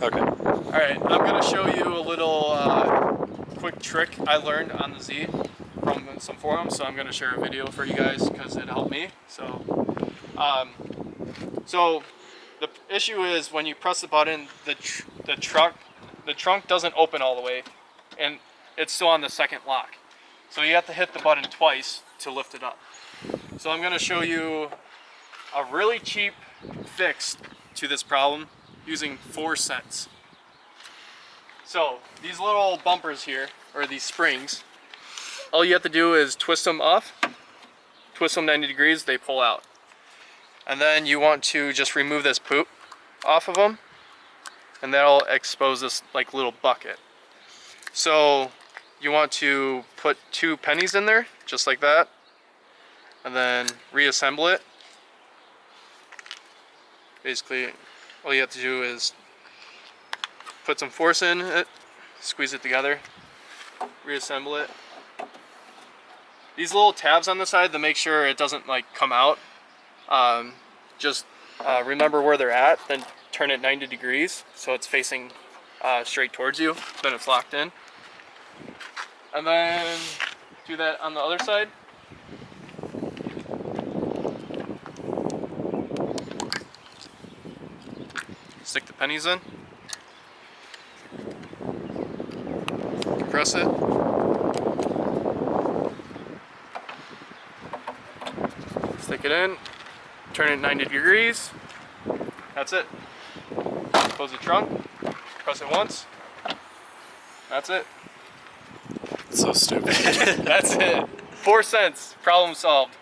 Okay. Alright, I'm going to show you a little quick trick I learned on the Z from some forums, so I'm going to share a video for you guys because it helped me. So the issue is when you press the button, the trunk doesn't open all the way, and it's still on the second lock. So you have to hit the button twice to lift it up. So I'm going to show you a really cheap fix to this problem using 4 cents. So these little bumpers here, or these springs, all you have to do is twist them off, twist them 90 degrees, they pull out. And then you want to just remove this poop off of them, and that'll expose this like little bucket. So you want to put 2 pennies in there, just like that, and then reassemble it. Basically, all you have to do is put some force in it, squeeze it together, reassemble it. These little tabs on the side to make sure it doesn't like come out, just remember where they're at, then turn it 90 degrees so it's facing straight towards you, then it's locked in. And then do that on the other side. Stick the pennies in. Press it. Stick it in. Turn it 90 degrees. That's it. Close the trunk. Press it once. That's it. So stupid. That's it. 4 cents. Problem solved.